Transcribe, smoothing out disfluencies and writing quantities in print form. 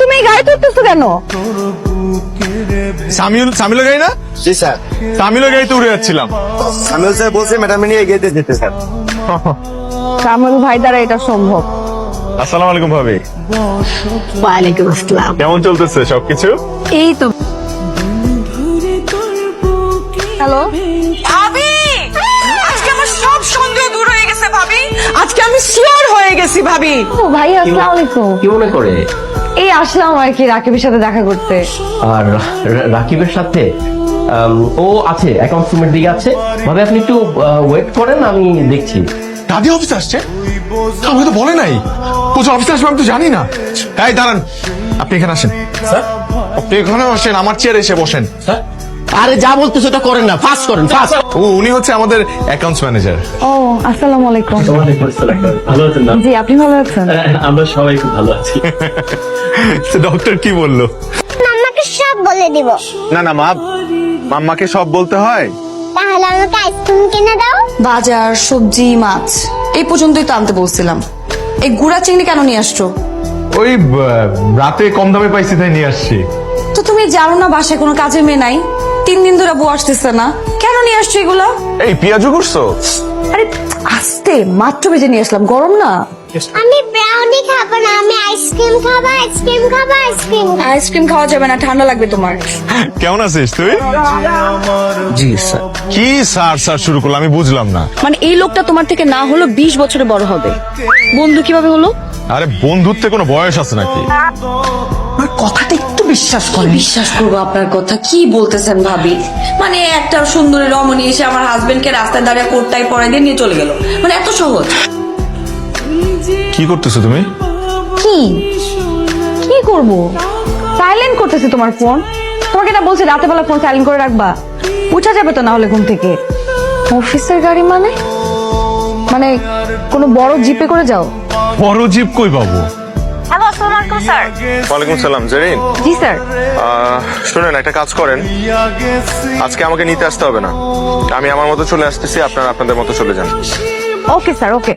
তুমি এই গাড়ি তুলতেছো কেন? সামিলের গাড়ি না? জি স্যার, সামিলের গাড়িতে উড়ে যাচ্ছিলাম। সামিউল স্যার বলছে ম্যাডাম নিয়ে এগিয়ে যেতে স্যার। কামরুল ভাই দ্বারা এটা সম্ভব। আসসালামু আলাইকুম ভাবি, ওয়ালাইকুম আসসালাম। কেমন চলতেছে সবকিছু? এই তো। হ্যালো ভাবি, আজকে আমার সব সন্দেহ দূর হয়ে গেছে ভাবি। আজকে আমি শিওর হয়ে গেছি ভাবি। ও ভাই, আসসালামু আলাইকুম। কি মনে করে? এই আসলাম আর কি রাকিবের সাথে দেখা করতে। আর রাকিবের সাথে ও আছে অ্যাকাউন্টস রুমের দিকে আছে। ভাবে আপনি একটু ওয়েট করেন, আমি দেখছি। দাদি অফিসে আসছে? আমাকে তো বলে নাই। কোচ অফিসে আসবে আমি তো জানি না। এই দাঁড়ান, আপনি এখানে আসেন। স্যার, আপনি এখানে বসেন, আমার চেয়ারে এসে বসেন। স্যার, আরে যা বলতেছো ওটা করেন না, ফাস্ট করেন, ফাস্ট। উনি হচ্ছে আমাদের অ্যাকাউন্টস ম্যানেজার। ও আসসালামু আলাইকুম। ভালো আছেন না? জি, আপনি ভালো আছেন? আমরা সবাই খুব ভালো আছি। ডক্টর কি বললো? মাম্মাকে সব বলে দিব। না না মা, মাম্মাকে সব বলতে হয়? তাহলে আমাকে আইসক্রিম কিনে দাও। বাজার, সবজি, মাছ এই পর্যন্তই তো আনতে বলছিলাম। এই গুড়া চিংড়ি কেন নিয়ে আসছো? ওই রাতে কম দামে পাইছি তাই নিয়ে আসছি। তো তুমি জানো না বাসায় কোনো কাজের মেয়ে নাই? 3 দিন ধরে বউ আসতেছে না, কেন নিয়ে আসছো এগুলা? এই পেঁয়াজু করছো? আরে আস্তে, মাত্র ভেজে নিয়ে আসলাম, গরম না। আমি ব্রাউনি খাবো না, আমি আইসক্রিম খাবো, আইসক্রিম খাবো, আইসক্রিম। আইসক্রিম খাওয়া যাবে না, ঠান্ডা লাগবে তোমার। কেমন আছিস তুই? জি স্যার। কি স্যার স্যার শুরু করলো আমি বুঝলাম না। মানে এই লোকটা তোমার থেকে না হলো 20 বছরে বড় হবে, বন্ধু কিভাবে হলো? আরে বন্ধুত্বে কোনো বয়স আছে নাকি? কথাটা একটু বিশ্বাস করে। বিশ্বাস করবো আপনার কথা? কি বলতেছেন ভাবি? মানে একটা সুন্দরী রমণী এসে আমার হাজবেন্ডকে রাস্তায় দাঁড়িয়ে কোটটাই পরাই দিয়ে নিয়ে চলে গেল, মানে এত সহজ? কি করতেছো তুমি? কি কি করব? সাইলেন্ট করতেছি তোমার ফোন। তোমাকে না বলছি রাতে বেলা ফোন সাইলেন্ট করে রাখবা, উঠা যাবে তো না হলে ঘুম থেকে। অফিসের গাড়ি মানে মানে কোনো বড় জিপে করে যাও? বড় জিপ কই পাবো? হ্যালো, আসসালামু আলাইকুম স্যার। ওয়ালাইকুম সালাম জেরিন। জি স্যার। শুনেন, একটা কাজ করেন, আজকে আমাকে নিতে আসতে হবে না, আমি আমার মতো চলে আসতেছি, আপনারা আপনাদের মতো চলে যান। ওকে স্যার, ওকে।